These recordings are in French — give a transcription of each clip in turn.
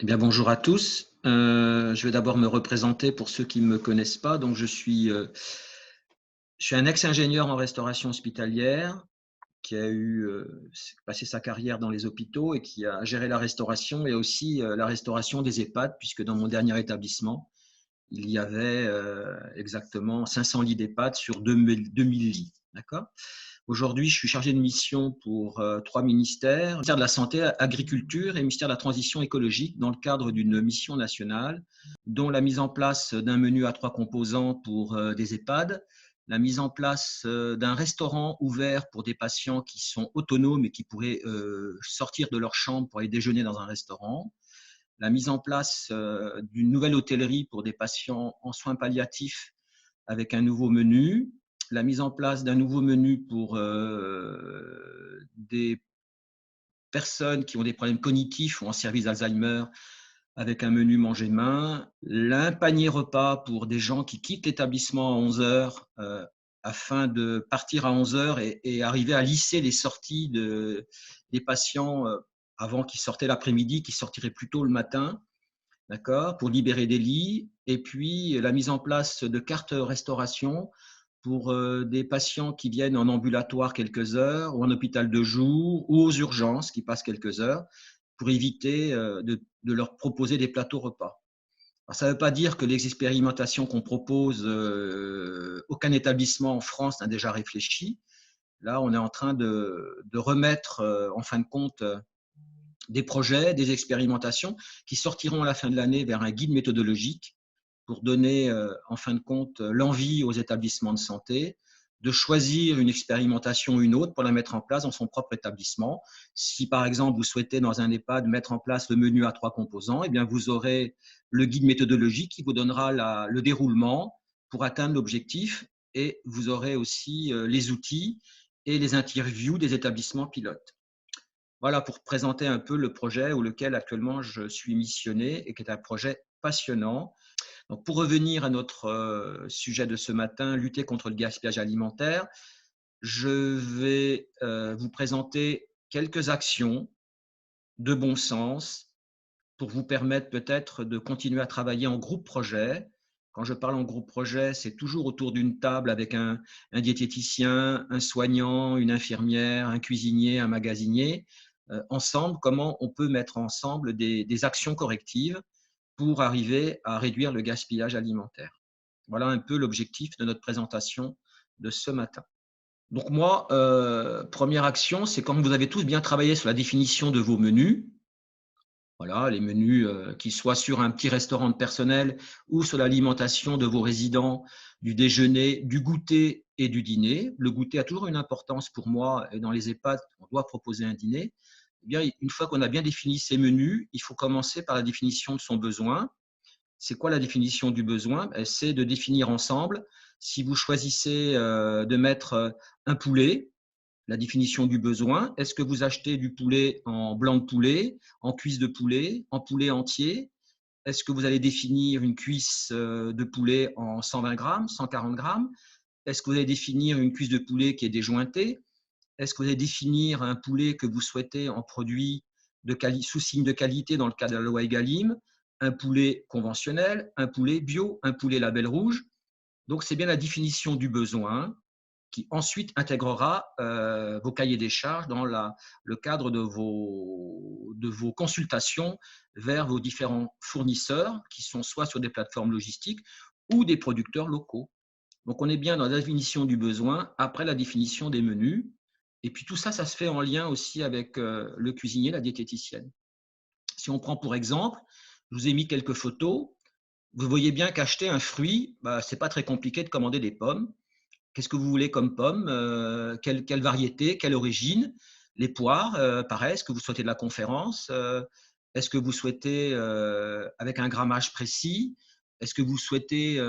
Eh bien, bonjour à tous. Je vais d'abord me représenter pour ceux qui ne me connaissent pas. Donc, je suis un ex-ingénieur en restauration hospitalière qui a passé sa carrière dans les hôpitaux et qui a géré la restauration et aussi la restauration des EHPAD, puisque dans mon dernier établissement, il y avait exactement 500 lits d'EHPAD sur 2000 lits. D'accord. Aujourd'hui, je suis chargé de mission pour trois ministères, ministère de la Santé, Agriculture et ministère de la Transition écologique, dans le cadre d'une mission nationale, dont la mise en place d'un menu à trois composants pour des EHPAD, la mise en place d'un restaurant ouvert pour des patients qui sont autonomes et qui pourraient sortir de leur chambre pour aller déjeuner dans un restaurant, la mise en place d'une nouvelle hôtellerie pour des patients en soins palliatifs avec un nouveau menu, la mise en place d'un nouveau menu pour des personnes qui ont des problèmes cognitifs ou en service d'Alzheimer avec un menu manger main, un panier repas pour des gens qui quittent l'établissement à 11 heures afin de partir à 11 heures et arriver à lisser les sorties des patients avant qu'ils sortaient l'après-midi, qui sortiraient plus tôt le matin, d'accord, pour libérer des lits, et puis la mise en place de cartes restauration pour des patients qui viennent en ambulatoire quelques heures, ou en hôpital de jour, ou aux urgences qui passent quelques heures, pour éviter de leur proposer des plateaux repas. Alors, ça ne veut pas dire que les expérimentations qu'on propose, aucun établissement en France n'a déjà réfléchi. Là, on est en train de remettre, en fin de compte, des projets, des expérimentations qui sortiront à la fin de l'année vers un guide méthodologique pour donner, en fin de compte, l'envie aux établissements de santé de choisir une expérimentation ou une autre pour la mettre en place dans son propre établissement. Si, par exemple, vous souhaitez, dans un EHPAD, mettre en place le menu à trois composants, eh bien, vous aurez le guide méthodologique qui vous donnera le déroulement pour atteindre l'objectif, et vous aurez aussi les outils et les interviews des établissements pilotes. Voilà pour présenter un peu le projet où lequel actuellement je suis missionné et qui est un projet passionnant. Donc, pour revenir à notre sujet de ce matin, lutter contre le gaspillage alimentaire, je vais vous présenter quelques actions de bon sens pour vous permettre peut-être de continuer à travailler en groupe projet. Quand je parle en groupe projet, c'est toujours autour d'une table avec un diététicien, un soignant, une infirmière, un cuisinier, un magasinier. Ensemble, comment on peut mettre ensemble des actions correctives pour arriver à réduire le gaspillage alimentaire. Voilà un peu l'objectif de notre présentation de ce matin. Donc moi, première action, c'est quand vous avez tous bien travaillé sur la définition de vos menus, voilà, les menus, qu'ils soient sur un petit restaurant de personnel ou sur l'alimentation de vos résidents, du déjeuner, du goûter et du dîner. Le goûter a toujours une importance pour moi, et dans les EHPAD, on doit proposer un dîner. Eh bien, une fois qu'on a bien défini ces menus, il faut commencer par la définition de son besoin. C'est quoi la définition du besoin? C'est de définir ensemble, si vous choisissez de mettre un poulet, la définition du besoin. Est-ce que vous achetez du poulet en blanc de poulet, en cuisse de poulet, en poulet entier? Est-ce que vous allez définir une cuisse de poulet en 120 grammes, 140 grammes? Est-ce que vous allez définir une cuisse de poulet qui est déjointée? Est-ce que vous allez définir un poulet que vous souhaitez en produit sous signe de qualité dans le cadre de la loi Egalim, un poulet conventionnel, un poulet bio, un poulet label rouge? Donc, c'est bien la définition du besoin qui ensuite intégrera vos cahiers des charges dans le cadre de vos consultations vers vos différents fournisseurs qui sont soit sur des plateformes logistiques ou des producteurs locaux. Donc, on est bien dans la définition du besoin après la définition des menus. Et puis, tout ça, ça se fait en lien aussi avec le cuisinier, la diététicienne. Si on prend pour exemple, je vous ai mis quelques photos. Vous voyez bien qu'acheter un fruit, ce n'est pas très compliqué de commander des pommes. Qu'est-ce que vous voulez comme pommes? Quelle variété? Quelle origine? Les poires, pareil, est-ce que vous souhaitez de la conférence? Est-ce que vous souhaitez avec un grammage précis? Est-ce que vous souhaitez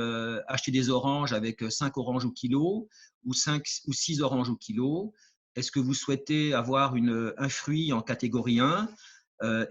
acheter des oranges avec 5 oranges au kilo ou 5 ou 6 oranges au kilo? Est-ce que vous souhaitez avoir un fruit en catégorie 1,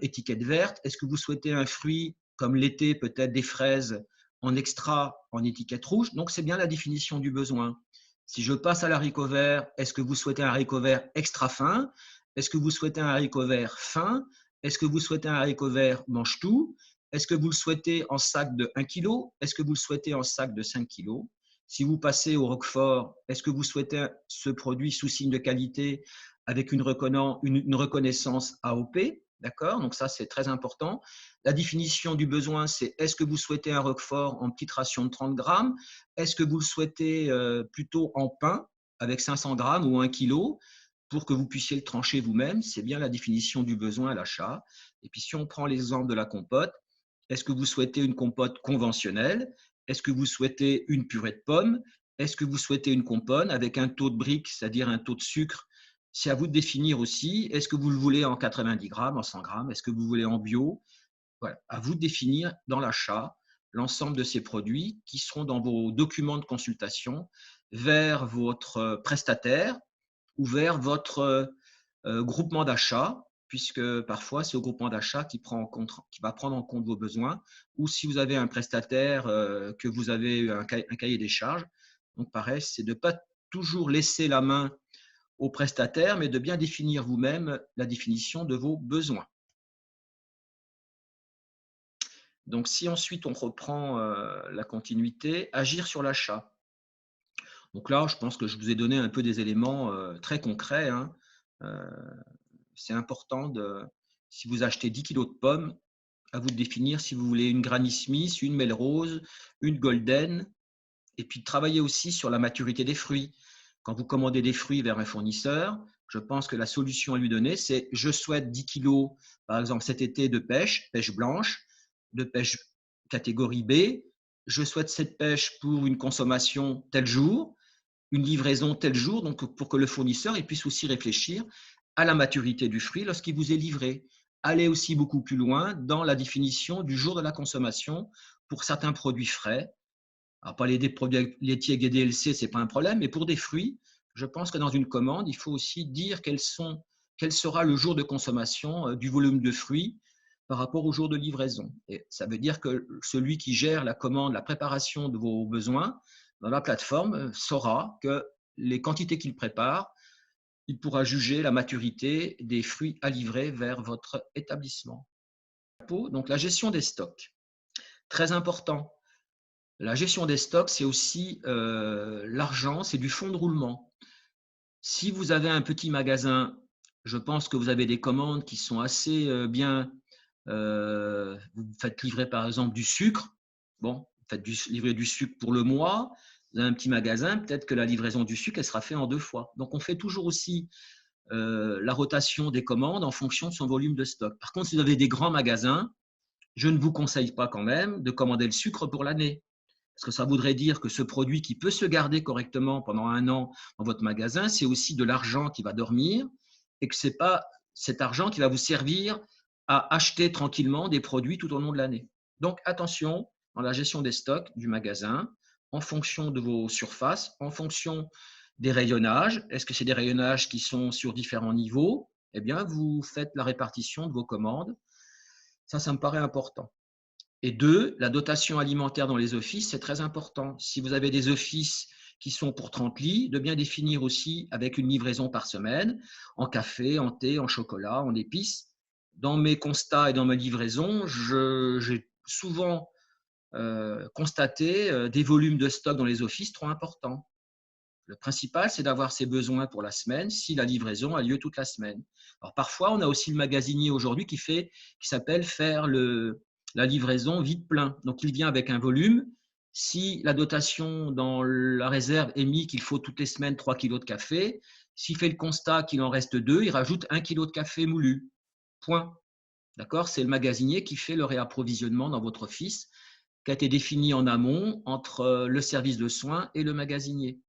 étiquette verte? Est-ce que vous souhaitez un fruit comme l'été, peut-être des fraises en extra en étiquette rouge? Donc, c'est bien la définition du besoin. Si je passe à l'haricot vert, est-ce que vous souhaitez un haricot vert extra fin? Est-ce que vous souhaitez un haricot vert fin? Est-ce que vous souhaitez un haricot vert mange tout? Est-ce que vous le souhaitez en sac de 1 kg? Est-ce que vous le souhaitez en sac de 5 kg? Si vous passez au roquefort, est-ce que vous souhaitez ce produit sous signe de qualité avec une reconnaissance AOP? D'accord? Donc ça, c'est très important. La définition du besoin, c'est est-ce que vous souhaitez un roquefort en petite ration de 30 grammes? Est-ce que vous le souhaitez plutôt en pain avec 500 grammes ou 1 kg pour que vous puissiez le trancher vous-même? C'est bien la définition du besoin à l'achat. Et puis si on prend l'exemple de la compote, est-ce que vous souhaitez une compote conventionnelle? Est-ce que vous souhaitez une purée de pommes? Est-ce que vous souhaitez une compote avec un taux de brique, c'est-à-dire un taux de sucre? C'est à vous de définir aussi. Est-ce que vous le voulez en 90 grammes, en 100 grammes? Est-ce que vous voulez en bio? Voilà, à vous de définir dans l'achat l'ensemble de ces produits qui seront dans vos documents de consultation vers votre prestataire ou vers votre groupement d'achat, puisque parfois c'est au groupement d'achat qui va prendre en compte vos besoins, ou si vous avez un prestataire que vous avez un cahier des charges. Donc pareil, c'est de ne pas toujours laisser la main au prestataire, mais de bien définir vous-même la définition de vos besoins. Donc, si ensuite on reprend la continuité, agir sur l'achat. Donc là, je pense que je vous ai donné un peu des éléments très concrets, hein. Euh, c'est important si vous achetez 10 kilos de pommes, à vous de définir si vous voulez une Granny Smith, une Melrose, une Golden, et puis de travailler aussi sur la maturité des fruits. Quand vous commandez des fruits vers un fournisseur, je pense que la solution à lui donner, c'est je souhaite 10 kilos, par exemple cet été, de pêche, pêche blanche, de pêche catégorie B. Je souhaite cette pêche pour une consommation tel jour, une livraison tel jour, donc pour que le fournisseur puisse aussi réfléchir à la maturité du fruit lorsqu'il vous est livré. Allez aussi beaucoup plus loin dans la définition du jour de la consommation pour certains produits frais. Alors, parler des produits laitiers et DLC, ce n'est pas un problème, mais pour des fruits, je pense que dans une commande, il faut aussi dire quel sera le jour de consommation du volume de fruits par rapport au jour de livraison. Et ça veut dire que celui qui gère la commande, la préparation de vos besoins dans la plateforme saura que les quantités qu'il prépare, il pourra juger la maturité des fruits à livrer vers votre établissement. Donc la gestion des stocks, très important. La gestion des stocks, c'est aussi l'argent, c'est du fonds de roulement. Si vous avez un petit magasin, je pense que vous avez des commandes qui sont assez bien. Vous faites livrer par exemple du sucre. Bon, vous faites livrer du sucre pour le mois. Vous avez un petit magasin, peut-être que la livraison du sucre, elle sera faite en 2 fois. Donc, on fait toujours aussi la rotation des commandes en fonction de son volume de stock. Par contre, si vous avez des grands magasins, je ne vous conseille pas quand même de commander le sucre pour l'année. Parce que ça voudrait dire que ce produit qui peut se garder correctement pendant 1 an dans votre magasin, c'est aussi de l'argent qui va dormir et que ce n'est pas cet argent qui va vous servir à acheter tranquillement des produits tout au long de l'année. Donc attention dans la gestion des stocks du magasin, en fonction de vos surfaces, en fonction des rayonnages. Est-ce que c'est des rayonnages qui sont sur différents niveaux? Eh bien, vous faites la répartition de vos commandes. Ça me paraît important. Et 2, la dotation alimentaire dans les offices, c'est très important. Si vous avez des offices qui sont pour 30 lits, de bien définir aussi avec une livraison par semaine, en café, en thé, en chocolat, en épices. Dans mes constats et dans mes livraisons, j'ai souvent constaté des volumes de stock dans les offices trop importants. Le principal, c'est d'avoir ses besoins pour la semaine si la livraison a lieu toute la semaine. Alors parfois, on a aussi le magasinier aujourd'hui qui s'appelle faire la livraison vide-plein. Donc il vient avec un volume. Si la dotation dans la réserve est mis qu'il faut toutes les semaines 3 kilos de café, s'il fait le constat qu'il en reste 2, il rajoute 1 kilo de café moulu. Point. D'accord? C'est le magasinier qui fait le réapprovisionnement dans votre office, qui a été défini en amont entre le service de soins et le magasinier.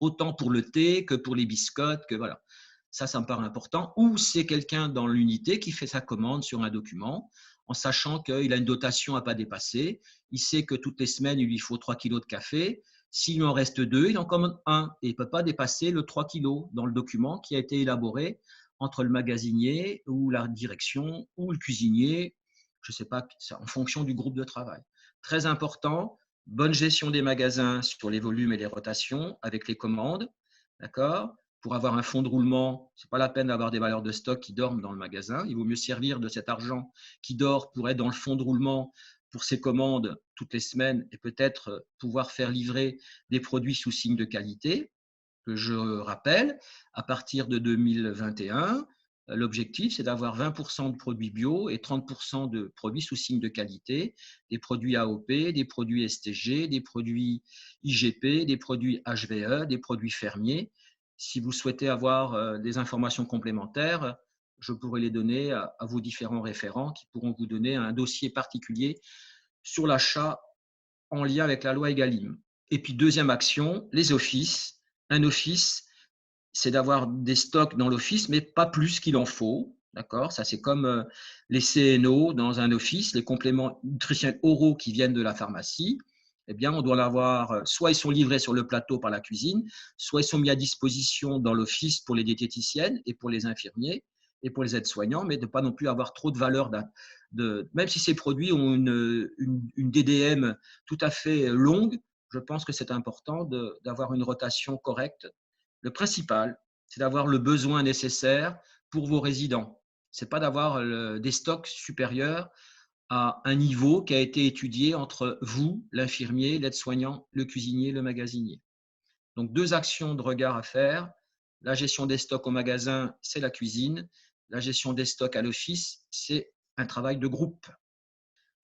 Autant pour le thé que pour les biscottes, que voilà. Ça me paraît important. Ou c'est quelqu'un dans l'unité qui fait sa commande sur un document en sachant qu'il a une dotation à ne pas dépasser. Il sait que toutes les semaines, il lui faut 3 kilos de café. S'il en reste 2, il en commande 1 et il ne peut pas dépasser le 3 kilos dans le document qui a été élaboré entre le magasinier ou la direction ou le cuisinier, je ne sais pas, en fonction du groupe de travail. Très important, bonne gestion des magasins sur les volumes et les rotations avec les commandes, d'accord? pour avoir un fonds de roulement. Ce n'est pas la peine d'avoir des valeurs de stock qui dorment dans le magasin. Il vaut mieux servir de cet argent qui dort pour être dans le fonds de roulement pour ses commandes toutes les semaines et peut-être pouvoir faire livrer des produits sous signe de qualité. Que je rappelle, à partir de 2021, l'objectif, c'est d'avoir 20% de produits bio et 30% de produits sous signe de qualité, des produits AOP, des produits STG, des produits IGP, des produits HVE, des produits fermiers. Si vous souhaitez avoir des informations complémentaires, je pourrais les donner à vos différents référents qui pourront vous donner un dossier particulier sur l'achat en lien avec la loi Egalim. Et puis, deuxième action, les offices. Un office, c'est d'avoir des stocks dans l'office, mais pas plus qu'il en faut. D'accord? Ça, c'est comme les CNO dans un office, les compléments nutritionnels oraux qui viennent de la pharmacie. Eh bien, on doit l'avoir, soit ils sont livrés sur le plateau par la cuisine, soit ils sont mis à disposition dans l'office pour les diététiciennes et pour les infirmiers et pour les aides-soignants, mais de ne pas non plus avoir trop de valeur. Même si ces produits ont une DDM tout à fait longue, je pense que c'est important d'avoir une rotation correcte. Le principal, c'est d'avoir le besoin nécessaire pour vos résidents. Ce n'est pas d'avoir des stocks supérieurs à un niveau qui a été étudié entre vous, l'infirmier, l'aide-soignant, le cuisinier, le magasinier. Donc, deux actions de regard à faire. La gestion des stocks au magasin, c'est la cuisine. La gestion des stocks à l'office, c'est un travail de groupe.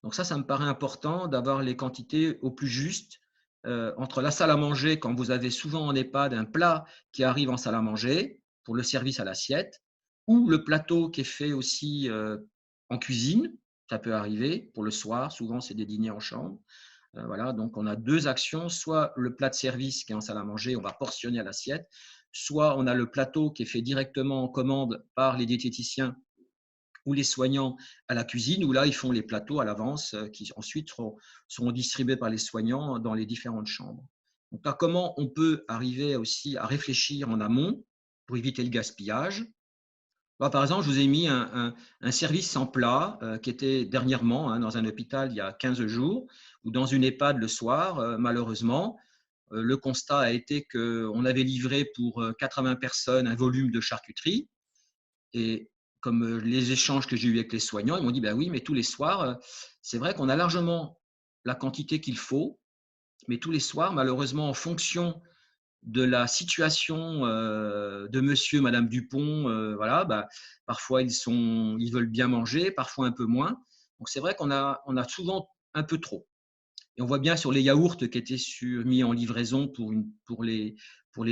Donc ça me paraît important d'avoir les quantités au plus juste entre la salle à manger, quand vous avez souvent en EHPAD un plat qui arrive en salle à manger pour le service à l'assiette, ou le plateau qui est fait aussi en cuisine, ça peut arriver pour le soir, souvent c'est des dîners en chambre. Voilà, donc on a deux actions, soit le plat de service qui est en salle à manger, on va portionner à l'assiette, soit on a le plateau qui est fait directement en commande par les diététiciens ou les soignants à la cuisine, où là, ils font les plateaux à l'avance qui ensuite seront distribués par les soignants dans les différentes chambres. Donc là, comment on peut arriver aussi à réfléchir en amont pour éviter le gaspillage? Là, par exemple, je vous ai mis un service sans plat qui était dernièrement dans un hôpital il y a 15 jours, ou dans une EHPAD le soir, malheureusement. Le constat a été qu'on avait livré pour 80 personnes un volume de charcuterie. Et comme les échanges que j'ai eus avec les soignants, ils m'ont dit, ben oui, mais tous les soirs, c'est vrai qu'on a largement la quantité qu'il faut, mais tous les soirs, malheureusement, en fonction de la situation de monsieur, madame Dupont, voilà, bah, parfois ils veulent bien manger, parfois un peu moins. Donc c'est vrai qu'on a souvent un peu trop. Et on voit bien sur les yaourts qui étaient mis en livraison pour les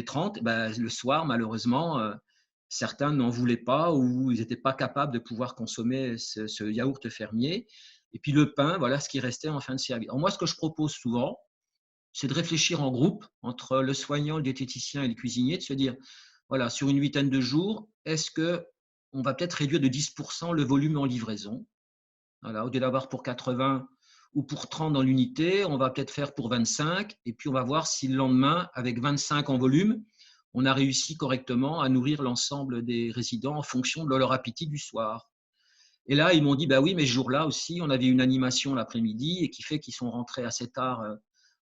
30, ben, le soir, malheureusement, certains n'en voulaient pas ou ils n'étaient pas capables de pouvoir consommer ce yaourt fermier. Et puis le pain, voilà ce qui restait en fin de service. Alors moi, ce que je propose souvent, c'est de réfléchir en groupe entre le soignant, le diététicien et le cuisinier, de se dire, voilà, sur une vingtaine de jours, est-ce qu'on va peut-être réduire de 10% le volume en livraison? Voilà, au lieu d'avoir pour 80 ou pour 30 dans l'unité, on va peut-être faire pour 25 et puis on va voir si le lendemain, avec 25 en volume, on a réussi correctement à nourrir l'ensemble des résidents en fonction de leur appétit du soir. Et là, ils m'ont dit, bah oui, mais ce jour-là aussi, on avait une animation l'après-midi et qui fait qu'ils sont rentrés assez tard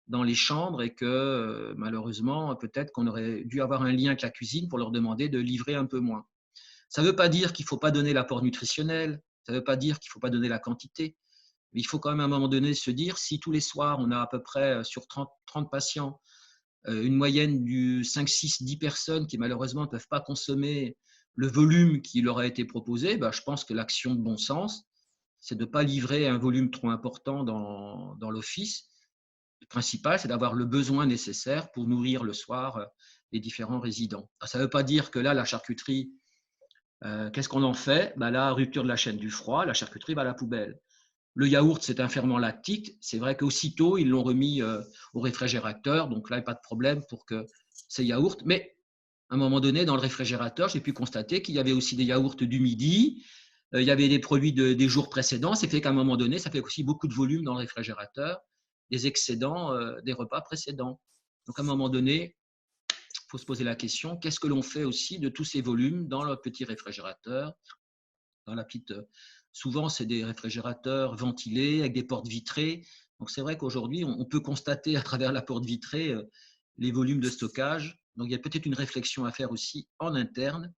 dans les chambres et que malheureusement, peut-être qu'on aurait dû avoir un lien avec la cuisine pour leur demander de livrer un peu moins. Ça ne veut pas dire qu'il ne faut pas donner l'apport nutritionnel, ça ne veut pas dire qu'il ne faut pas donner la quantité, mais il faut quand même à un moment donné se dire, si tous les soirs, on a à peu près sur 30 patients, une moyenne du 5, 6, 10 personnes qui malheureusement ne peuvent pas consommer le volume qui leur a été proposé, je pense que l'action de bon sens, c'est de ne pas livrer un volume trop important dans l'office. Le principal, c'est d'avoir le besoin nécessaire pour nourrir le soir les différents résidents. Ça ne veut pas dire que là, la charcuterie, qu'est-ce qu'on en fait? Là, rupture de la chaîne du froid, la charcuterie va à la poubelle. Le yaourt, c'est un ferment lactique. C'est vrai qu'aussitôt, ils l'ont remis au réfrigérateur. Donc là, il n'y a pas de problème pour que ces yaourts. Mais à un moment donné, dans le réfrigérateur, j'ai pu constater qu'il y avait aussi des yaourts du midi. Il y avait des produits des jours précédents. C'est fait qu'à un moment donné, ça fait aussi beaucoup de volume dans le réfrigérateur, des excédents des repas précédents. Donc à un moment donné, il faut se poser la question, qu'est-ce que l'on fait aussi de tous ces volumes dans le petit réfrigérateur, dans la petite. Souvent, c'est des réfrigérateurs ventilés avec des portes vitrées. Donc, c'est vrai qu'aujourd'hui, on peut constater à travers la porte vitrée les volumes de stockage. Donc, il y a peut-être une réflexion à faire aussi en interne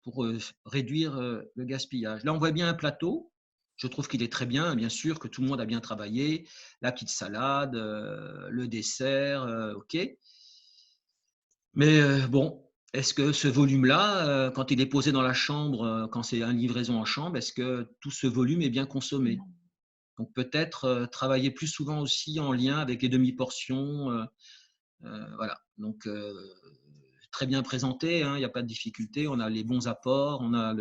pour réduire le gaspillage. Là, on voit bien un plateau. Je trouve qu'il est très bien sûr, que tout le monde a bien travaillé. La petite salade, le dessert, OK. Mais bon, est-ce que ce volume-là, quand il est posé dans la chambre, quand c'est une livraison en chambre, est-ce que tout ce volume est bien consommé? Donc peut-être travailler plus souvent aussi en lien avec les demi-portions. Voilà. Donc très bien présenté, hein, il n'y a pas de difficulté. On a les bons apports, on a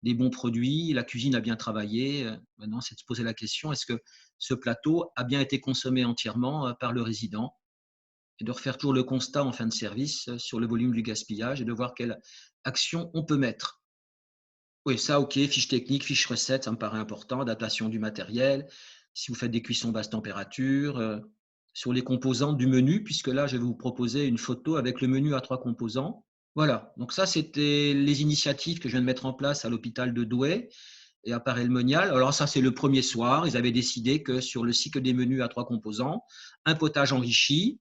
des bons produits, la cuisine a bien travaillé. Maintenant, c'est de se poser la question, est-ce que ce plateau a bien été consommé entièrement par le résident? Et de refaire toujours le constat en fin de service sur le volume du gaspillage et de voir quelle action on peut mettre. Oui, ça, OK, fiche technique, fiche recette, ça me paraît important, adaptation du matériel, si vous faites des cuissons basse température, sur les composantes du menu, puisque là, je vais vous proposer une photo avec le menu à 3 composants. Voilà, donc ça, c'était les initiatives que je viens de mettre en place à l'hôpital de Douai et à Paray-le-Monial. Alors ça, c'est le premier soir. Ils avaient décidé que sur le cycle des menus à 3 composants, un potage enrichi,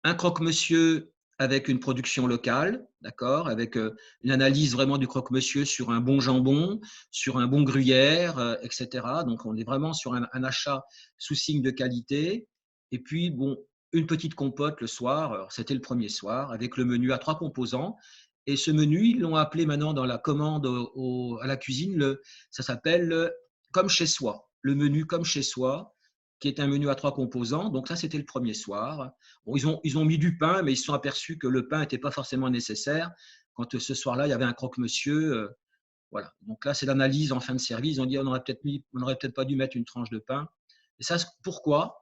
un croque-monsieur avec une production locale, d'accord, avec une analyse vraiment du croque-monsieur sur un bon jambon, sur un bon gruyère, etc. Donc, on est vraiment sur un achat sous signe de qualité. Et puis, bon, une petite compote le soir, c'était le premier soir, avec le menu à 3 composants. Et ce menu, ils l'ont appelé maintenant dans la commande à la cuisine, ça s'appelle comme chez soi, le menu comme chez soi, qui est un menu à 3 composants. Donc ça, c'était le premier soir. Bon, ils ont mis du pain, mais ils se sont aperçus que le pain n'était pas forcément nécessaire. Quand ce soir-là, il y avait un croque-monsieur. Voilà. Donc là, c'est l'analyse en fin de service. Ils ont dit on aurait peut-être pas dû mettre une tranche de pain. Et ça, pourquoi?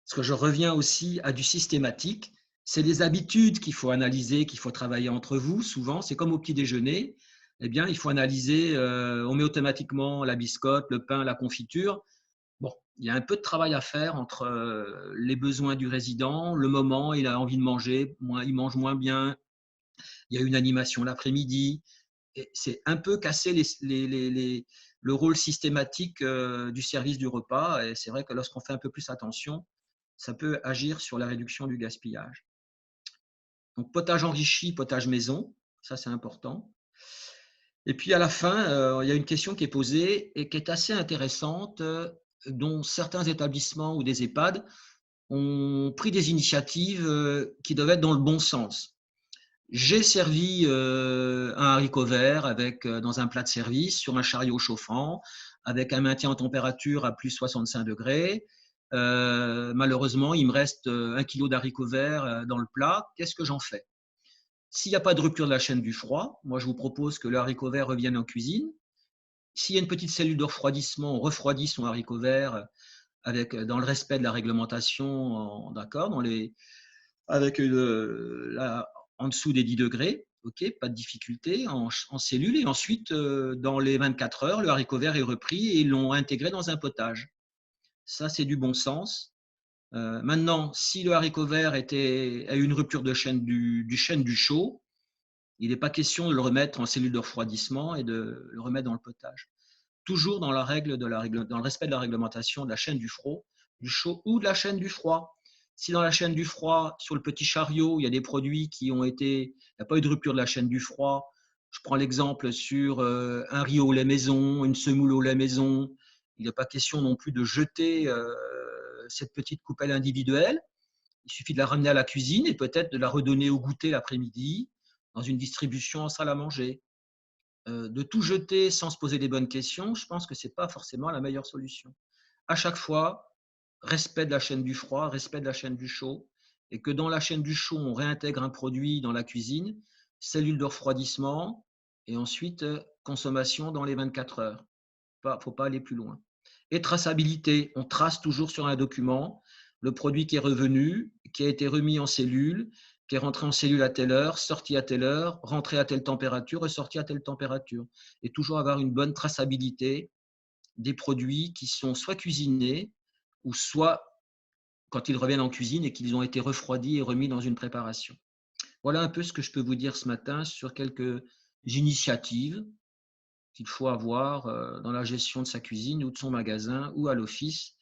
Parce que je reviens aussi à du systématique. C'est les habitudes qu'il faut analyser, qu'il faut travailler entre vous. Souvent, c'est comme au petit déjeuner. Eh bien, il faut analyser. On met automatiquement la biscotte, le pain, la confiture. Bon, il y a un peu de travail à faire entre les besoins du résident, le moment, il a envie de manger, il mange moins bien, il y a une animation l'après-midi. C'est un peu casser le rôle systématique du service du repas. Et c'est vrai que lorsqu'on fait un peu plus attention, ça peut agir sur la réduction du gaspillage. Donc, potage enrichi, potage maison, ça c'est important. Et puis à la fin, il y a une question qui est posée et qui est assez intéressante, dont certains établissements ou des EHPAD ont pris des initiatives qui doivent être dans le bon sens. J'ai servi un haricot vert dans un plat de service sur un chariot chauffant avec un maintien en température à plus 65 degrés. Malheureusement, il me reste 1 kilo d'haricots verts dans le plat. Qu'est-ce que j'en fais? S'il n'y a pas de rupture de la chaîne du froid, moi je vous propose que le haricot vert revienne en cuisine. S'il y a une petite cellule de refroidissement, on refroidit son haricot vert dans le respect de la réglementation, d'accord, en dessous des 10 degrés, ok, pas de difficulté, en cellule. Et ensuite, dans les 24 heures, le haricot vert est repris et ils l'ont intégré dans un potage. Ça, c'est du bon sens. Maintenant, si le haricot vert a eu une rupture de chaîne du chêne du chaud, il n'est pas question de le remettre en cellule de refroidissement et de le remettre dans le potage. Toujours dans le respect de la réglementation de la chaîne du chaud ou de la chaîne du froid. Si dans la chaîne du froid, sur le petit chariot, il y a des produits il n'y a pas eu de rupture de la chaîne du froid. Je prends l'exemple sur un riz au lait maison, une semoule au lait maison. Il n'est pas question non plus de jeter cette petite coupelle individuelle. Il suffit de la ramener à la cuisine et peut-être de la redonner au goûter l'après-midi dans une distribution en salle à manger. De tout jeter sans se poser les bonnes questions, je pense que ce n'est pas forcément la meilleure solution. À chaque fois, respect de la chaîne du froid, respect de la chaîne du chaud, et que dans la chaîne du chaud, on réintègre un produit dans la cuisine, cellule de refroidissement, et ensuite consommation dans les 24 heures. Il ne faut pas aller plus loin. Et traçabilité, on trace toujours sur un document le produit qui est revenu, qui a été remis en cellule, qui est rentré en cellule à telle heure, sorti à telle heure, rentré à telle température, ressorti à telle température. Et toujours avoir une bonne traçabilité des produits qui sont soit cuisinés ou soit quand ils reviennent en cuisine et qu'ils ont été refroidis et remis dans une préparation. Voilà un peu ce que je peux vous dire ce matin sur quelques initiatives qu'il faut avoir dans la gestion de sa cuisine ou de son magasin ou à l'office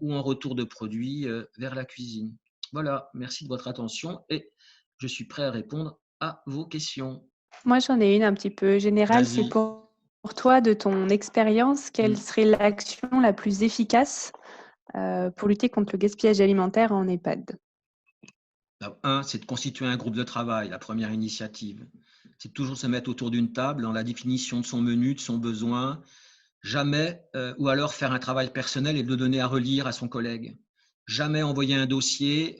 ou en retour de produits vers la cuisine. Voilà, merci de votre attention et je suis prêt à répondre à vos questions. Moi, j'en ai une un petit peu générale. C'est Vas-y. pour toi, de ton expérience, quelle Mm. serait l'action la plus efficace pour lutter contre le gaspillage alimentaire en EHPAD? Un, c'est de constituer un groupe de travail, la première initiative. C'est toujours se mettre autour d'une table dans la définition de son menu, de son besoin, jamais, ou alors faire un travail personnel et le donner à relire à son collègue. Jamais envoyer un dossier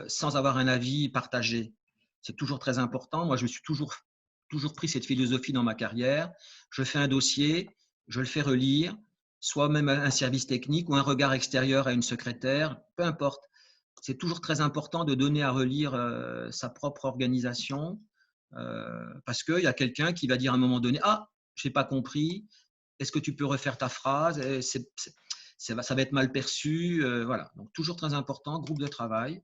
sans avoir un avis partagé. C'est toujours très important. Moi, je me suis toujours pris cette philosophie dans ma carrière. Je fais un dossier, je le fais relire, soit même un service technique ou un regard extérieur à une secrétaire, peu importe. C'est toujours très important de donner à relire sa propre organisation parce qu'il y a quelqu'un qui va dire à un moment donné, ah, je n'ai pas compris, est-ce que tu peux refaire ta phrase? Ça va être mal perçu. Voilà. Donc, toujours très important, groupe de travail.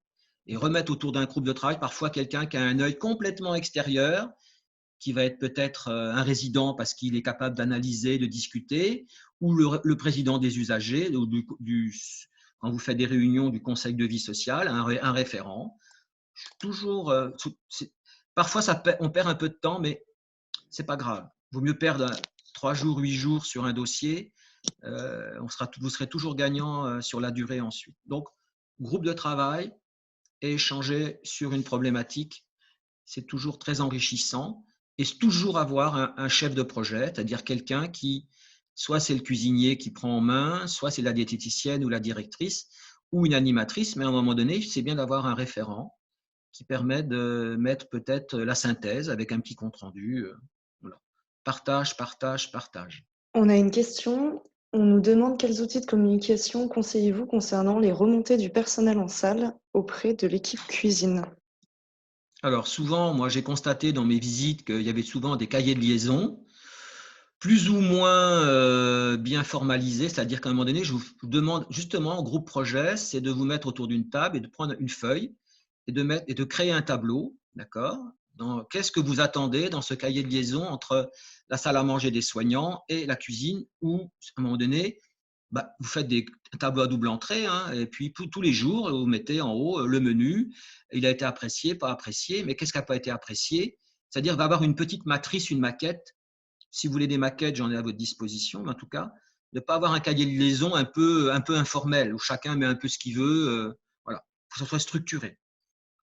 Et remettre autour d'un groupe de travail parfois quelqu'un qui a un œil complètement extérieur, qui va être peut-être un résident parce qu'il est capable d'analyser, de discuter, ou le président des usagers, ou quand vous faites des réunions du conseil de vie sociale, un référent. Toujours, parfois on perd un peu de temps, mais c'est pas grave. Il vaut mieux perdre 3 jours, 8 jours sur un dossier. Vous serez toujours gagnant sur la durée ensuite. Donc, groupe de travail et échanger sur une problématique, c'est toujours très enrichissant. Et toujours avoir un chef de projet, c'est-à-dire quelqu'un qui, soit c'est le cuisinier qui prend en main, soit c'est la diététicienne ou la directrice, ou une animatrice, mais à un moment donné, c'est bien d'avoir un référent qui permet de mettre peut-être la synthèse avec un petit compte-rendu. Voilà. Partage, partage, partage. On a une question. On nous demande quels outils de communication conseillez-vous concernant les remontées du personnel en salle auprès de l'équipe cuisine? Alors souvent, moi j'ai constaté dans mes visites qu'il y avait souvent des cahiers de liaison, plus ou moins bien formalisés, c'est-à-dire qu'à un moment donné, je vous demande justement en groupe projet, c'est de vous mettre autour d'une table et de prendre une feuille et de créer un tableau, d'accord? Qu'est-ce que vous attendez dans ce cahier de liaison entre la salle à manger des soignants et la cuisine, où à un moment donné, bah, vous faites des tableaux à double entrée, hein, et puis tous les jours, vous mettez en haut le menu. Il a été apprécié, pas apprécié, mais qu'est-ce qui n'a pas été apprécié? C'est-à-dire, il va y avoir une petite matrice, une maquette. Si vous voulez des maquettes, j'en ai à votre disposition, mais en tout cas, de ne pas avoir un cahier de liaison un peu informel, où chacun met un peu ce qu'il veut. Voilà, il faut que ça soit structuré.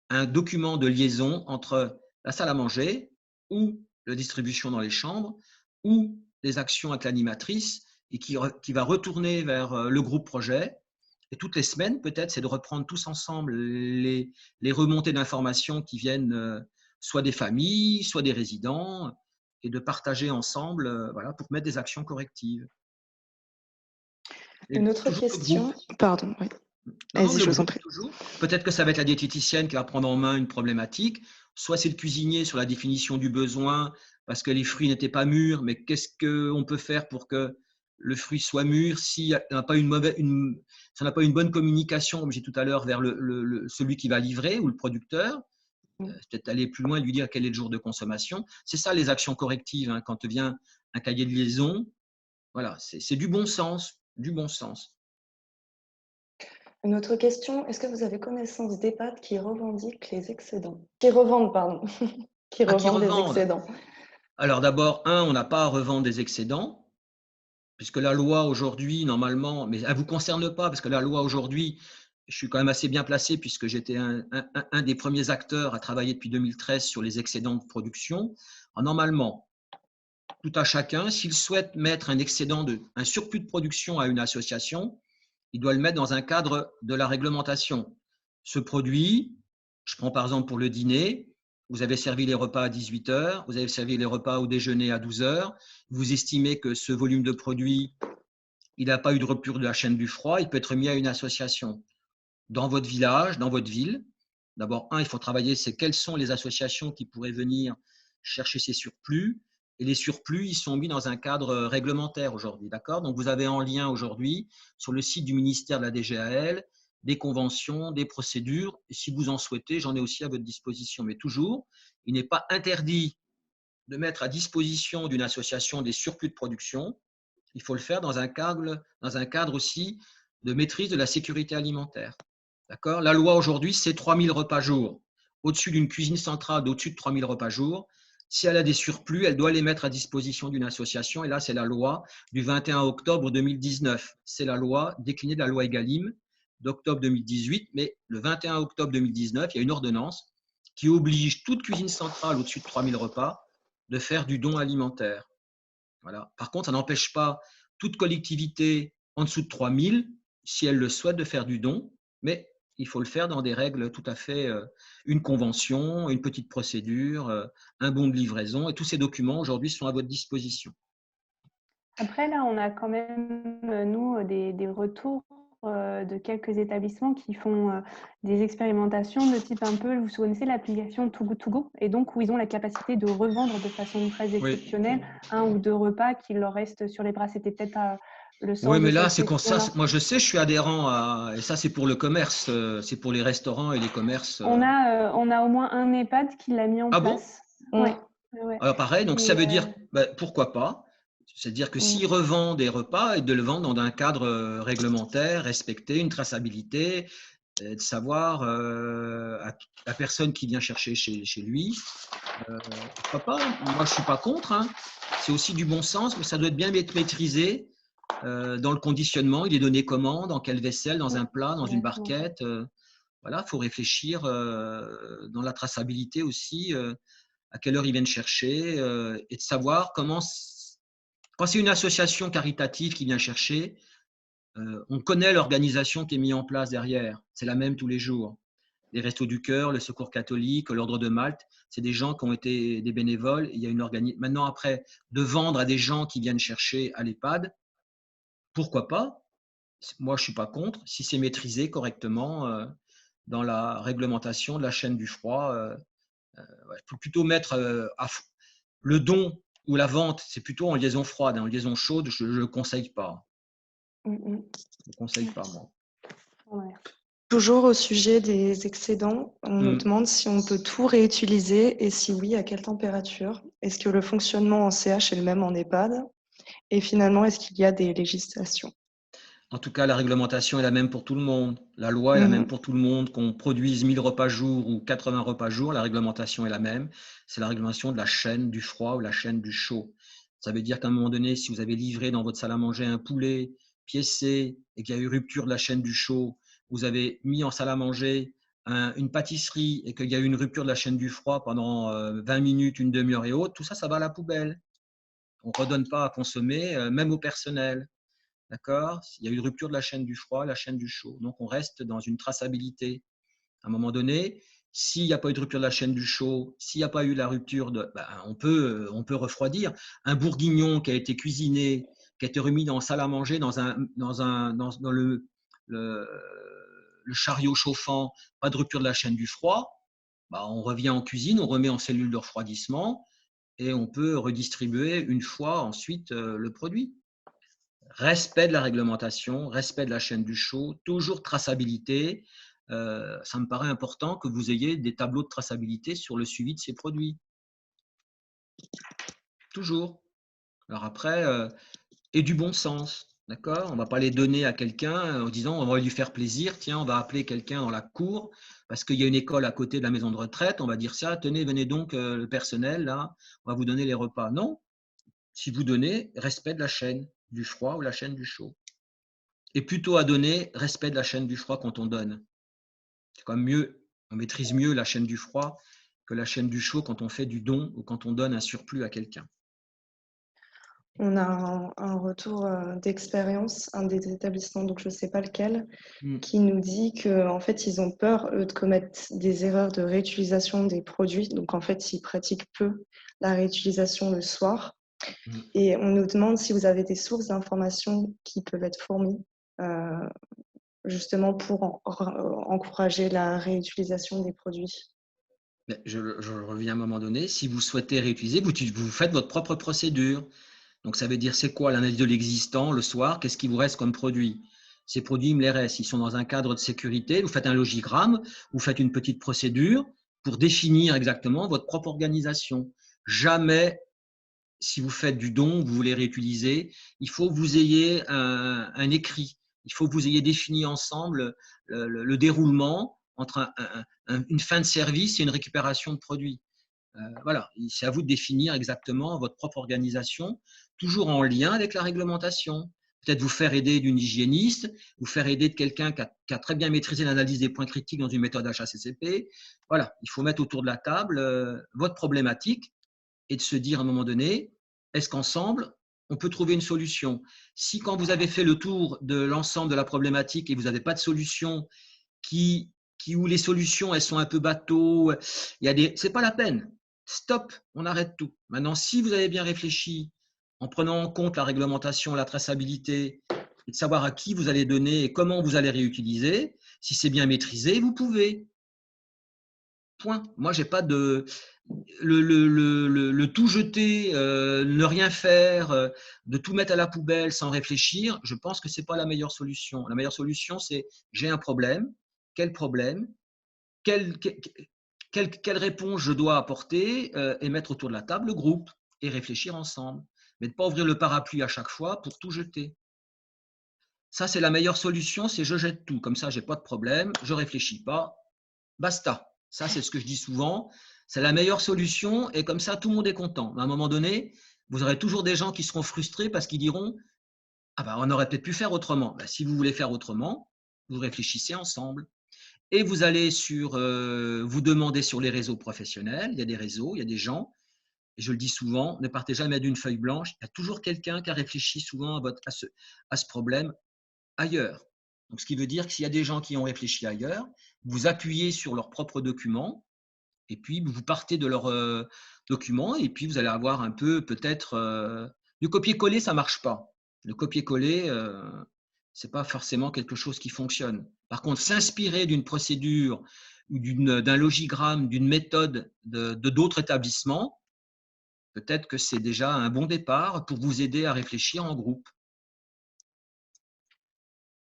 Un document de liaison entre la salle à manger ou la distribution dans les chambres ou les actions avec l'animatrice et qui va retourner vers le groupe projet. Et toutes les semaines, peut-être, c'est de reprendre tous ensemble les remontées d'informations qui viennent soit des familles, soit des résidents, et de partager ensemble voilà, pour mettre des actions correctives. Et Une autre toujours le groupe. question. Pardon, oui. Non, non, Vas-y, le je vous en groupe, prie. toujours. Peut-être que ça va être la diététicienne qui va prendre en main une problématique, soit c'est le cuisinier sur la définition du besoin, parce que les fruits n'étaient pas mûrs, mais qu'est-ce qu'on peut faire pour que le fruit soit mûr si on n'a pas si on n'a pas une bonne communication, comme j'ai tout à l'heure, vers celui qui va livrer ou le producteur. Peut-être aller plus loin et lui dire quel est le jour de consommation. C'est ça les actions correctives, hein, quand vient un cahier de liaison. Voilà, c'est du bon sens, du bon sens. Une autre question. Est-ce que vous avez connaissance d'EHPAD qui revendiquent les excédents? Qui revendent, pardon. Qui À qui revendent des revendent. excédents. Alors d'abord, on n'a pas à revendre des excédents, puisque la loi aujourd'hui, normalement, mais elle ne vous concerne pas, parce que la loi aujourd'hui, je suis quand même assez bien placé, puisque j'étais un des premiers acteurs à travailler depuis 2013 sur les excédents de production. Alors, normalement, tout à chacun, s'il souhaite mettre un surplus de production à une association, il doit le mettre dans un cadre de la réglementation. Ce produit, je prends par exemple pour le dîner, vous avez servi les repas à 18 heures, vous avez servi les repas au déjeuner à 12 heures, vous estimez que ce volume de produit, il n'a pas eu de rupture de la chaîne du froid, il peut être mis à une association. Dans votre village, dans votre ville, d'abord, il faut travailler, c'est quelles sont les associations qui pourraient venir chercher ces surplus. Et les surplus, ils sont mis dans un cadre réglementaire aujourd'hui, d'accord? Donc, vous avez en lien aujourd'hui, sur le site du ministère de la DGAL, des conventions, des procédures. Et si vous en souhaitez, j'en ai aussi à votre disposition. Mais toujours, il n'est pas interdit de mettre à disposition d'une association des surplus de production. Il faut le faire dans un cadre aussi de maîtrise de la sécurité alimentaire. D'accord? La loi aujourd'hui, c'est 3000 repas jour. au-dessus d'une cuisine centrale d'au-dessus de 3000 repas jour, si elle a des surplus, elle doit les mettre à disposition d'une association. Et là, c'est la loi du 21 octobre 2019. C'est la loi déclinée de la loi Egalim d'octobre 2018. Mais le 21 octobre 2019, il y a une ordonnance qui oblige toute cuisine centrale au-dessus de 3000 repas de faire du don alimentaire. Voilà. Par contre, ça n'empêche pas toute collectivité en dessous de 3000, si elle le souhaite, de faire du don. Mais il faut le faire dans des règles tout à fait, une convention, une petite procédure, un bon de livraison. Et tous ces documents, aujourd'hui, sont à votre disposition. Après, là, on a quand même, nous, des retours de quelques établissements qui font des expérimentations de type un peu, vous connaissez l'application Too Good To Go, et donc où ils ont la capacité de revendre de façon très exceptionnelle un ou deux repas qui leur restent sur les bras. C'était peut-être le sens Oui, mais de là, cette c'est comme ça. question-là. Moi, je sais, je suis adhérent à. Et ça, c'est pour le commerce, c'est pour les restaurants et les commerces. On a au moins un EHPAD qui l'a mis en place. bon? Ouais. Ouais. Alors, pareil, donc ça veut dire, pourquoi pas? C'est-à-dire que s'ils revendent des repas, et de le vendre dans un cadre réglementaire, respecter une traçabilité, de savoir la personne qui vient chercher chez lui. Pourquoi pas? Moi, je ne suis pas contre. Hein. C'est aussi du bon sens, mais ça doit être bien maîtrisé dans le conditionnement. Il est donné comment? Dans quelle vaisselle? Dans un plat? Dans une barquette? Voilà, il faut réfléchir dans la traçabilité aussi, à quelle heure ils viennent chercher et de savoir comment. Quand c'est une association caritative qui vient chercher, on connaît l'organisation qui est mise en place derrière. C'est la même tous les jours. Les Restos du Cœur, le Secours catholique, l'Ordre de Malte, c'est des gens qui ont été des bénévoles. Il y a une organisation. Maintenant, après, de vendre à des gens qui viennent chercher à l'EHPAD, pourquoi pas? Moi, je ne suis pas contre, si c'est maîtrisé correctement dans la réglementation de la chaîne du froid. Il faut plutôt mettre le don ou la vente, c'est plutôt en liaison froide. En liaison chaude, je ne le conseille pas. Je ne le conseille pas, moi. Ouais. Toujours au sujet des excédents, on nous demande si on peut tout réutiliser et si oui, à quelle température. Est-ce que le fonctionnement en CH est le même en EHPAD? Et finalement, est-ce qu'il y a des législations? En tout cas, la réglementation est la même pour tout le monde. La loi est la même pour tout le monde. Qu'on produise 1000 repas jour ou 80 repas jour, la réglementation est la même. C'est la réglementation de la chaîne du froid ou la chaîne du chaud. Ça veut dire qu'à un moment donné, si vous avez livré dans votre salle à manger un poulet piécé et qu'il y a eu rupture de la chaîne du chaud, vous avez mis en salle à manger une pâtisserie et qu'il y a eu une rupture de la chaîne du froid pendant 20 minutes, une demi-heure et autres, tout ça, ça va à la poubelle. On ne redonne pas à consommer, même au personnel. D'accord? Il y a eu une rupture de la chaîne du froid, la chaîne du chaud. Donc, on reste dans une traçabilité. À un moment donné, s'il n'y a pas eu de rupture de la chaîne du chaud, s'il n'y a pas eu la rupture on peut refroidir. Un bourguignon qui a été cuisiné, qui a été remis dans la salle à manger, dans le chariot chauffant, pas de rupture de la chaîne du froid, on revient en cuisine, on remet en cellule de refroidissement et on peut redistribuer une fois ensuite le produit. Respect de la réglementation, respect de la chaîne du chaud, toujours traçabilité. Ça me paraît important que vous ayez des tableaux de traçabilité sur le suivi de ces produits. Toujours. Alors après, et du bon sens. D'accord? On ne va pas les donner à quelqu'un en disant on va lui faire plaisir. Tiens, on va appeler quelqu'un dans la cour parce qu'il y a une école à côté de la maison de retraite. On va dire ça, tenez, venez donc le personnel, là, on va vous donner les repas. Non. Si vous donnez, respect de la chaîne du froid ou la chaîne du chaud. Et plutôt à donner, respect de la chaîne du froid quand on donne. C'est quand même mieux, on maîtrise mieux la chaîne du froid que la chaîne du chaud quand on fait du don ou quand on donne un surplus à quelqu'un. On a un retour d'expérience, un des établissements, donc je ne sais pas lequel, qui nous dit qu'en fait, ils ont peur, eux, de commettre des erreurs de réutilisation des produits. Donc, en fait, ils pratiquent peu la réutilisation le soir. Et on nous demande si vous avez des sources d'informations qui peuvent être fournies justement pour encourager la réutilisation des produits. Je reviens à un moment donné. Si vous souhaitez réutiliser, vous faites votre propre procédure. Donc, ça veut dire, c'est quoi l'analyse de l'existant le soir? Qu'est-ce qui vous reste comme produit? Ces produits, ils me les restent. Ils sont dans un cadre de sécurité. Vous faites un logigramme, vous faites une petite procédure pour définir exactement votre propre organisation. Jamais, si vous faites du don, vous voulez réutiliser, il faut que vous ayez un écrit. Il faut que vous ayez défini ensemble le déroulement entre une fin de service et une récupération de produits. Voilà, c'est à vous de définir exactement votre propre organisation, toujours en lien avec la réglementation. Peut-être vous faire aider d'une hygiéniste, vous faire aider de quelqu'un qui a très bien maîtrisé l'analyse des points critiques dans une méthode HACCP. Voilà, il faut mettre autour de la table votre problématique et de se dire à un moment donné, est-ce qu'ensemble, on peut trouver une solution? Si quand vous avez fait le tour de l'ensemble de la problématique et vous n'avez pas de solution où les solutions elles sont un peu bateau, c'est pas la peine. Stop, on arrête tout. Maintenant, si vous avez bien réfléchi en prenant en compte la réglementation, la traçabilité, et de savoir à qui vous allez donner et comment vous allez réutiliser, si c'est bien maîtrisé, vous pouvez. Point. Moi, j'ai pas de le tout jeter, ne rien faire, de tout mettre à la poubelle sans réfléchir. Je pense que c'est pas la meilleure solution. La meilleure solution, c'est j'ai un problème. Quel problème? Quelle réponse je dois apporter et mettre autour de la table le groupe et réfléchir ensemble. Mais ne pas ouvrir le parapluie à chaque fois pour tout jeter. Ça, c'est la meilleure solution, c'est je jette tout. Comme ça, j'ai pas de problème, je réfléchis pas, basta. Ça, c'est ce que je dis souvent. C'est la meilleure solution et comme ça, tout le monde est content. À un moment donné, vous aurez toujours des gens qui seront frustrés parce qu'ils diront « Ah ben, on aurait peut-être pu faire autrement. » Si vous voulez faire autrement, vous réfléchissez ensemble. Et vous allez vous demander sur les réseaux professionnels. Il y a des réseaux, il y a des gens. Et je le dis souvent, ne partez jamais d'une feuille blanche. Il y a toujours quelqu'un qui a réfléchi souvent à ce problème ailleurs. Donc, ce qui veut dire que s'il y a des gens qui ont réfléchi ailleurs, vous appuyez sur leurs propres documents et puis vous partez de leurs documents et puis vous allez avoir un peu peut-être… le copier-coller, ça ne marche pas. Le copier-coller, ce n'est pas forcément quelque chose qui fonctionne. Par contre, s'inspirer d'une procédure ou d'un logigramme, d'une méthode de d'autres établissements, peut-être que c'est déjà un bon départ pour vous aider à réfléchir en groupe.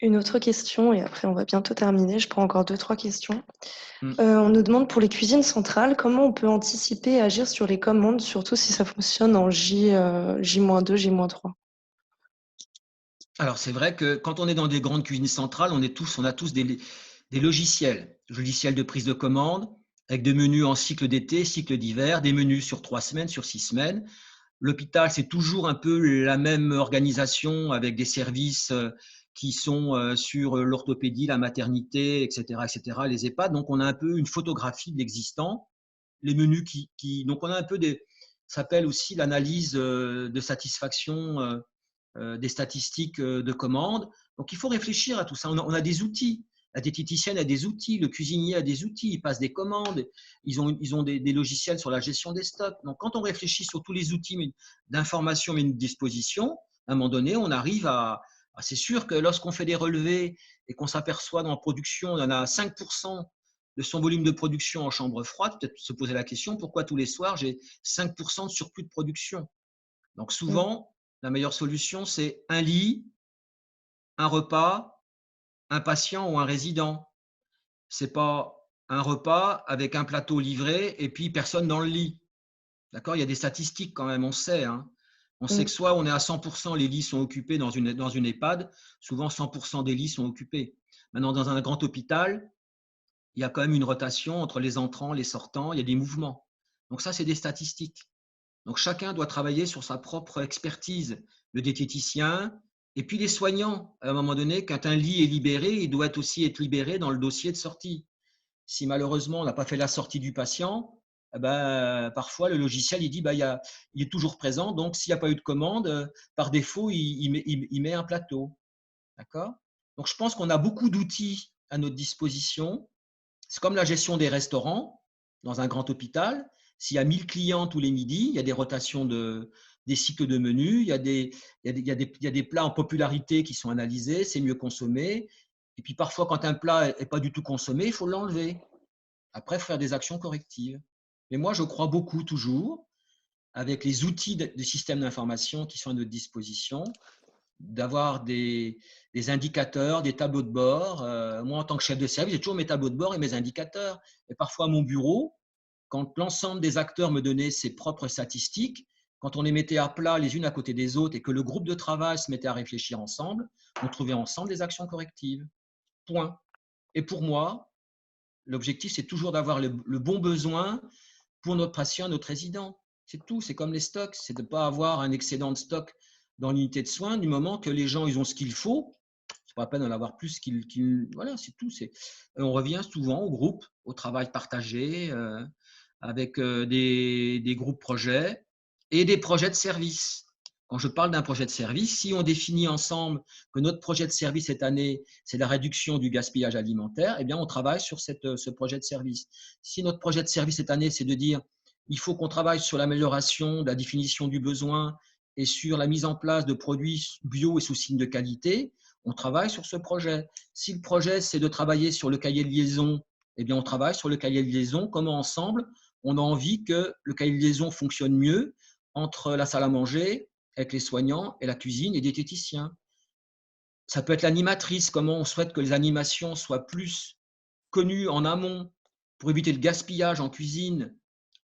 Une autre question, et après on va bientôt terminer. Je prends encore 2-3 questions. On nous demande pour les cuisines centrales, comment on peut anticiper et agir sur les commandes, surtout si ça fonctionne en J-2, J-3. Alors, c'est vrai que quand on est dans des grandes cuisines centrales, on a tous des logiciels de prise de commande avec des menus en cycle d'été, cycle d'hiver, des menus sur 3 semaines, sur 6 semaines. L'hôpital, c'est toujours un peu la même organisation avec des services qui sont sur l'orthopédie, la maternité, etc., etc., les EHPAD. Donc, on a un peu une photographie de l'existant. Les menus donc, on a un peu ça s'appelle aussi l'analyse de satisfaction des statistiques de commande. Donc, il faut réfléchir à tout ça. On a des outils. La diététicienne a des outils, le cuisinier a des outils, ils passent des commandes, ils ont des logiciels sur la gestion des stocks. Donc, quand on réfléchit sur tous les outils d'information mis à une disposition, à un moment donné, on arrive c'est sûr que lorsqu'on fait des relevés et qu'on s'aperçoit dans la production, on en a 5% de son volume de production en chambre froide, peut-être se poser la question, pourquoi tous les soirs, j'ai 5% de surplus de production? Donc, souvent, la meilleure solution, c'est un lit, un repas, un patient ou un résident. Ce n'est pas un repas avec un plateau livré et puis personne dans le lit. D'accord? Il y a des statistiques quand même, on sait. Hein. On sait que soit on est à 100%, les lits sont occupés dans une EHPAD, souvent 100% des lits sont occupés. Maintenant, dans un grand hôpital, il y a quand même une rotation entre les entrants, les sortants, il y a des mouvements. Donc ça, c'est des statistiques. Donc chacun doit travailler sur sa propre expertise. Le diététicien et puis les soignants. À un moment donné, quand un lit est libéré, il doit aussi être libéré dans le dossier de sortie. Si malheureusement on n'a pas fait la sortie du patient, parfois le logiciel il dit il est toujours présent, donc s'il n'y a pas eu de commande, par défaut il met un plateau. D'accord? Donc je pense qu'on a beaucoup d'outils à notre disposition. C'est comme la gestion des restaurants dans un grand hôpital. S'il y a 1000 clients tous les midis, il y a des rotations des cycles de menus, il y a des plats en popularité qui sont analysés, c'est mieux consommé. Et puis parfois, quand un plat n'est pas du tout consommé, il faut l'enlever. Après, il faut faire des actions correctives. Mais moi, je crois beaucoup toujours, avec les outils des systèmes d'information qui sont à notre disposition, d'avoir des indicateurs, des tableaux de bord. Moi, en tant que chef de service, j'ai toujours mes tableaux de bord et mes indicateurs. Et parfois, à mon bureau, quand l'ensemble des acteurs me donnait ses propres statistiques, quand on les mettait à plat les unes à côté des autres et que le groupe de travail se mettait à réfléchir ensemble, on trouvait ensemble des actions correctives. Point. Et pour moi, L'objectif, c'est toujours d'avoir le bon besoin pour notre patient, notre résident. C'est tout. C'est comme les stocks. C'est de ne pas avoir un excédent de stock dans l'unité de soins du moment que les gens ils ont ce qu'il faut. C'est pas la peine d'en avoir plus voilà, c'est tout. On revient souvent au groupe, au travail partagé, avec des groupes projets et des projets de service. Quand je parle d'un projet de service, si on définit ensemble que notre projet de service cette année, c'est la réduction du gaspillage alimentaire, eh bien, on travaille sur ce projet de service. Si notre projet de service cette année, c'est de dire il faut qu'on travaille sur l'amélioration de la définition du besoin et sur la mise en place de produits bio et sous signe de qualité, on travaille sur ce projet. Si le projet, c'est de travailler sur le cahier de liaison, eh bien, on travaille sur le cahier de liaison, comment ensemble, on a envie que le cahier de liaison fonctionne mieux entre la salle à manger, avec les soignants et la cuisine et diététiciens. Ça peut être l'animatrice, comment on souhaite que les animations soient plus connues en amont pour éviter le gaspillage en cuisine,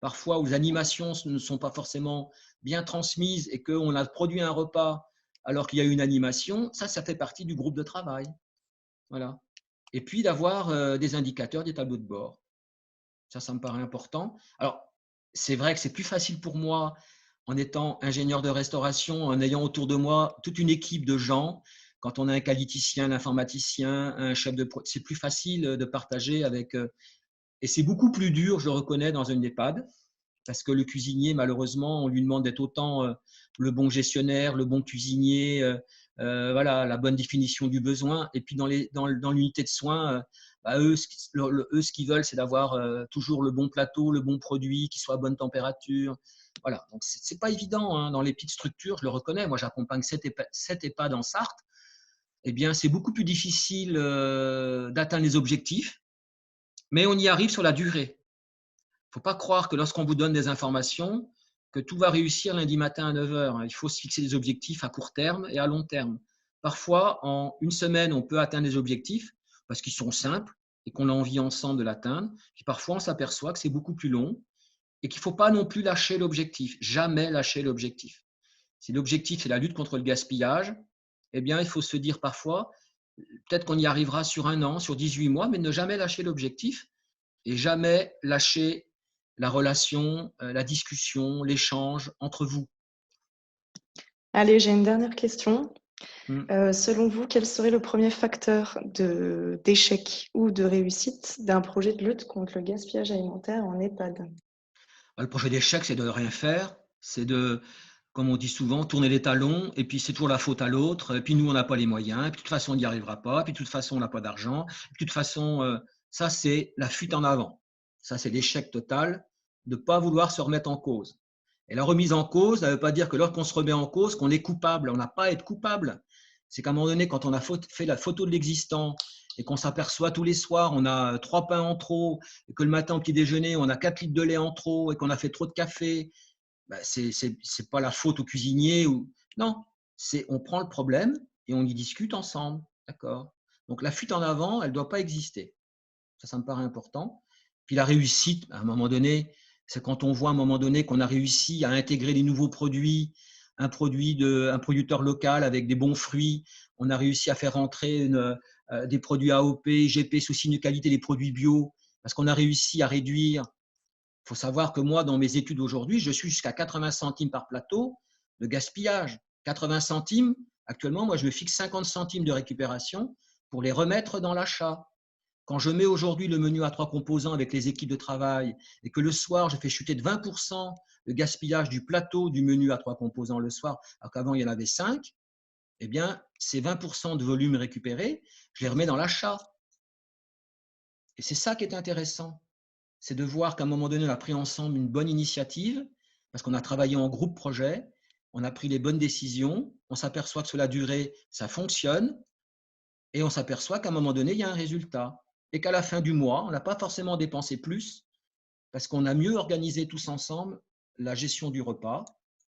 parfois où les animations ne sont pas forcément bien transmises et qu'on a produit un repas alors qu'il y a eu une animation, ça fait partie du groupe de travail. Voilà. Et puis d'avoir des indicateurs, des tableaux de bord. Ça me paraît important. Alors, c'est vrai que c'est plus facile pour moi en étant ingénieur de restauration, en ayant autour de moi toute une équipe de gens. Quand on a un qualiticien, un informaticien, un chef de projet, c'est plus facile de partager avec. Et c'est beaucoup plus dur, je le reconnais, dans une EHPAD, parce que le cuisinier, malheureusement, on lui demande d'être autant le bon gestionnaire, le bon cuisinier, voilà, la bonne définition du besoin. Et puis dans l'unité de soins, eux, ce qu'ils veulent, c'est d'avoir toujours le bon plateau, le bon produit, qui soit à bonne température. Voilà, donc c'est pas évident hein, dans les petites structures, je le reconnais. Moi, j'accompagne 7 EHPAD en Sarthe. Eh bien, c'est beaucoup plus difficile d'atteindre les objectifs, mais on y arrive sur la durée. Il ne faut pas croire que lorsqu'on vous donne des informations, que tout va réussir lundi matin à 9 heures. Il faut se fixer des objectifs à court terme et à long terme. Parfois, en une semaine, on peut atteindre des objectifs parce qu'ils sont simples et qu'on a envie ensemble de l'atteindre. Puis parfois, on s'aperçoit que c'est beaucoup plus long et qu'il ne faut pas non plus lâcher l'objectif. Jamais lâcher l'objectif. Si l'objectif est la lutte contre le gaspillage, eh bien, il faut se dire parfois, peut-être qu'on y arrivera sur 1 an, sur 18 mois, mais ne jamais lâcher l'objectif et jamais lâcher la relation, la discussion, l'échange entre vous. Allez, j'ai une dernière question. Selon vous, quel serait le premier facteur d'échec ou de réussite d'un projet de lutte contre le gaspillage alimentaire en EHPAD? Le projet d'échec, c'est de ne rien faire. C'est de, comme on dit souvent, tourner les talons et puis c'est toujours la faute à l'autre. Et puis nous, on n'a pas les moyens. Et puis de toute façon, on n'y arrivera pas. Et puis de toute façon, on n'a pas d'argent. Et puis de toute façon, ça, c'est la fuite en avant. Ça, c'est l'échec total de ne pas vouloir se remettre en cause. Et la remise en cause, ça ne veut pas dire que lorsqu'on se remet en cause, qu'on est coupable. On n'a pas à être coupable. C'est qu'à un moment donné, quand on a fait la photo de l'existant et qu'on s'aperçoit tous les soirs, on a 3 pains en trop, et que le matin au petit déjeuner, on a 4 litres de lait en trop et qu'on a fait trop de café, ben c'est pas la faute au cuisinier. Non, on prend le problème et on y discute ensemble. D'accord. Donc la fuite en avant, elle ne doit pas exister. Ça me paraît important. Puis la réussite, à un moment donné, c'est quand on voit à un moment donné qu'on a réussi à intégrer des nouveaux produits, un producteur local avec des bons fruits, on a réussi à faire rentrer des produits AOP, GP sous signe de qualité, des produits bio, parce qu'on a réussi à réduire. Il faut savoir que moi, dans mes études aujourd'hui, je suis jusqu'à 80 centimes par plateau de gaspillage. 80 centimes, actuellement, moi, je me fixe 50 centimes de récupération pour les remettre dans l'achat. Quand je mets aujourd'hui le menu à 3 composants avec les équipes de travail et que le soir, je fais chuter de 20% le gaspillage du plateau du menu à 3 composants le soir, alors qu'avant, il y en avait 5, eh bien, ces 20% de volume récupéré, je les remets dans l'achat. Et c'est ça qui est intéressant. C'est de voir qu'à un moment donné, on a pris ensemble une bonne initiative, parce qu'on a travaillé en groupe projet, on a pris les bonnes décisions, on s'aperçoit que sur la durée, ça fonctionne, et on s'aperçoit qu'à un moment donné, il y a un résultat. Et qu'à la fin du mois, on n'a pas forcément dépensé plus, parce qu'on a mieux organisé tous ensemble la gestion du repas,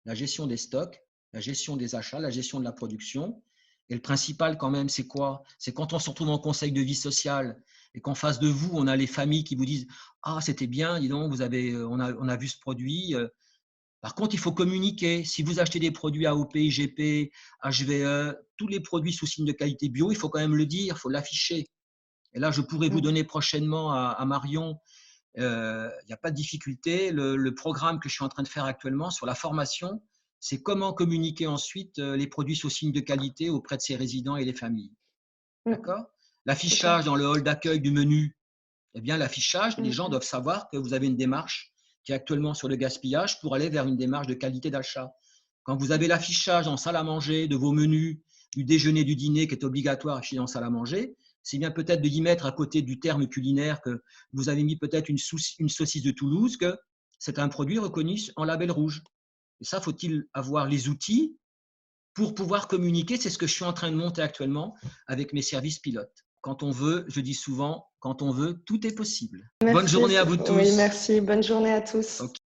la gestion des stocks, la gestion des achats, la gestion de la production. Et le principal quand même, c'est quoi? C'est quand on se retrouve en conseil de vie sociale et qu'en face de vous, on a les familles qui vous disent « Ah, c'était bien, dis donc, on a vu ce produit. » Par contre, il faut communiquer. Si vous achetez des produits AOP, IGP, HVE, tous les produits sous signe de qualité bio, il faut quand même le dire, il faut l'afficher. Et là, je pourrais vous donner prochainement à Marion, il n'y a pas de difficulté. Le programme que je suis en train de faire actuellement sur la formation, c'est comment communiquer ensuite les produits sous signe de qualité auprès de ses résidents et les familles. D'accord? L'affichage dans le hall d'accueil du menu, eh bien, l'affichage, les gens doivent savoir que vous avez une démarche qui est actuellement sur le gaspillage pour aller vers une démarche de qualité d'achat. Quand vous avez l'affichage en salle à manger de vos menus, du déjeuner, du dîner qui est obligatoire affiché en salle à manger, c'est bien peut-être de y mettre à côté du terme culinaire que vous avez mis peut-être une saucisse de Toulouse, que c'est un produit reconnu en label rouge. Et ça, faut-il avoir les outils pour pouvoir communiquer? C'est ce que je suis en train de monter actuellement avec mes services pilotes. Quand on veut, je dis souvent, quand on veut, tout est possible. Merci. Bonne journée à vous tous. Oui, merci. Bonne journée à tous. Okay.